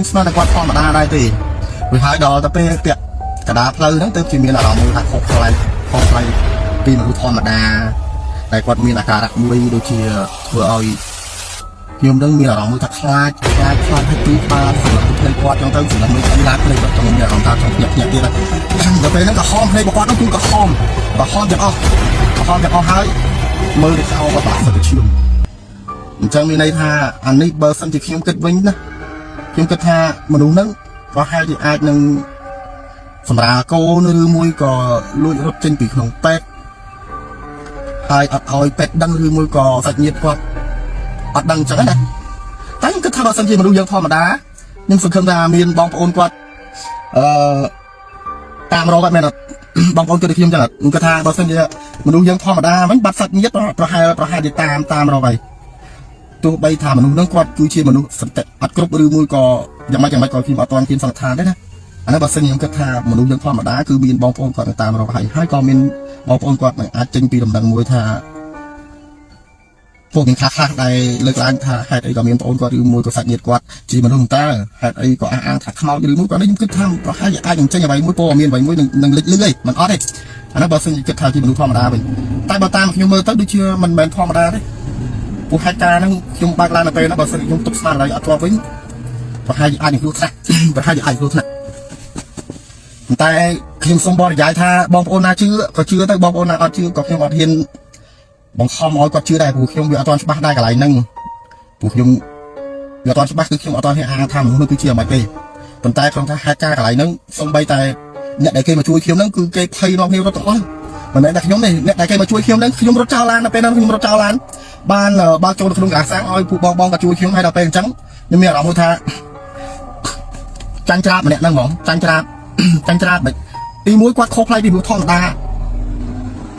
ស្មានតែគាត់ធម្មតាដែរទេវាហើយដល់ទៅពេលពាក់កដាផ្លូវហ្នឹងទៅជាមានអារម្មណ៍ថាខុសប្លែកពីមនុស្សធម្មតាតែគាត់មានអាការៈមួយដូចជាធ្វើឲ្យខ្ញុំនឹងមានអារម្មណ៍ថាខ្លាចឲ្យទីបានសម្រាប់ផ្លេគាត់ចឹងទៅសម្រាប់មួយខ្លាចផ្លេគាត់ចង់មានអារម្មណ៍ថាចង់ញាក់ទៀតដល់ពេលហ្នឹងក៏ហមផ្លេគាត់ហ្នឹងគឺក៏ហមទាំងអស់ហើយមើលទៅខោក៏បាក់សឹកឈាមអញ្ចឹងមានន័យថាអានេះបើសិនជាខ្ញុំគិតវិញណាខ្ញុំគិតថាមនុស្សហ្នឹងក៏ហាក់ជាអាចនឹងសម្រាប់កូនឬមួយក៏លួចរត់ចេញពីក្នុងពេទ្យហើយអត់ឲ្យពេទ្យដឹងឬមួយក៏សាច់ញាតិគាត់អត់ដឹងចឹងណាតែខ្ញុំគិតថាបើសិនជាមនុស្សយើងធម្មតាខ្ញុំសង្ឃឹមថាមានបងប្អូនគាត់តាមរកគាត់មែនអត់បងប្អូនគិតដូចខ្ញុំចឹងអត់ខ្ញុំគិតថាបើសិនជាមនុស្សយើងធម្មតាវិញបាត់សាច់ញាតិប្រហែលជាតាមរកហើយទោះបីថាមនុស្សហ្នឹងគាត់គឺជាមនុស្សសន្តិអត់គ្រប់ឬមួយក៏យ៉ាងម៉េចក៏ខ្ញុំអត់ទាន់មានសង្កត់ថាដែរណាអានេះបើសិនខ្ញុំគិតថាមនុស្សយើងធម្មតាគឺមានបងប្អូនគាត់តាមរកហើយក៏មានបងប្អូនគាត់នឹងអាចចេញពីដំណឹងមួយថាពួកមានខ្លះដែលលើកឡើងថាហេតុអីក៏មានបងប្អូនគាត់ឬមួយក៏សាច់ញាតិគាត់ជាមនុស្សតើហេតុអីក៏អះអាងថាខ្មោចឬមួយក៏នេះខ្ញុំគិតថាប្រហែលជាអាចនឹងចេញអ្វីមួយព័ត៌មានអ្វីមួយនឹងលេចលឺឯងមិនអត់ទេអានេះបើសិនជាគិតថាជាមនុស្សធម្មតាវិញតែបើតាមខ្ញុំមើលទៅដូចជាមិនមែនធម្មតាទេពួកហេតុការណ៍ហ្នឹងខ្ញុំបើកឡើងនៅពេលហ្នឹងបើសិនខ្ញុំទុកស្មារតីអត់ធ្លាប់វិញប្រហែលជាអាចនឹងគ្រោះថ្នាក់តែខ្ញុំសូមបរិយាយថាបងប្អូនណាជឿក៏ជឿទៅបងប្អូនណាអត់ជឿក៏ខ្ញុំអត់ហ៊ានបង្ខំឲ្យគាត់ជឿដែរព្រោះខ្ញុំវាអត់ទាន់ច្បាស់ដែរកន្លែងហ្នឹងព្រោះខ្ញុំវាអត់ទាន់ច្បាស់គឺខ្ញុំអត់ទាន់ហ៊ានអានថាមនុស្សនោះគឺជាអ្វីទេប៉ុន្តែក្នុងថាហេតុការណ៍កន្លែងហ្នឹងសូម្បីតែអ្នកដែលគេមកជួយខ្ញុំហ្នឹងគឺគេភ័យនាំគ្នារត់ទាំងអស់មិនមែនតែខ្ញុំទេអ្នកដែលគេមកជួយខ្ញុំហ្នឹងខ្ញុំរត់ចោលឡានដល់ពេលហ្នឹងខ្ញុំរត់ចោលឡានបានបើចូលទៅក្នុងកាសាំងឲ្យពួកបងក៏ជួយខ្ញុំហើយដល់ពេលអញ្ចឹងខ្ញុំមានអារម្មណ៍ថាចាញ់ច្រាបម្នាក់ហ្នឹងហ្មងចាញ់ច្រាបមិនទីមួយគាត់ខុសផ្លៃពីមនុស្សធម្មតា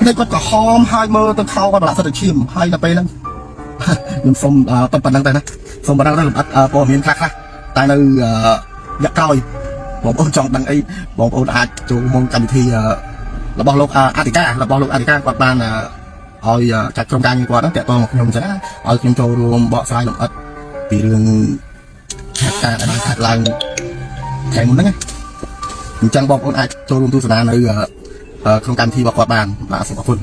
តែគាត់ក៏ហមហើយមើលទៅខោគាត់ប្រឡាក់សិតទៅឈាមហើយដល់ពេលហ្នឹងខ្ញុំសុំប៉ុណ្្នឹងតែណាសុំប៉ុណ្្នឹងទៅលម្អិតព័ត៌មានខ្លះតែនៅរយៈក្រោយបងប្អូនចង់ដឹងអីបងប្អូនអាចចូលមកកម្មវិធីរបស់លោកអធិការគាត់បានឲ្យចាត់ក្រុមការងារគាត់ហ្នឹងតាក់ទងមកខ្ញុំអញ្ចឹងឲ្យខ្ញុំចូលរួមបកស្រាយលម្អិតពីរឿងហេតុការណ៍ដែលកើតឡើងថ្ងៃមុនហ្នឹងអញ្ចឹងបងប្អូនអាចចូលរួមទស្សនានៅក្នុងកម្មវិធីរបស់គាត់បានបាទសូមអរគុណ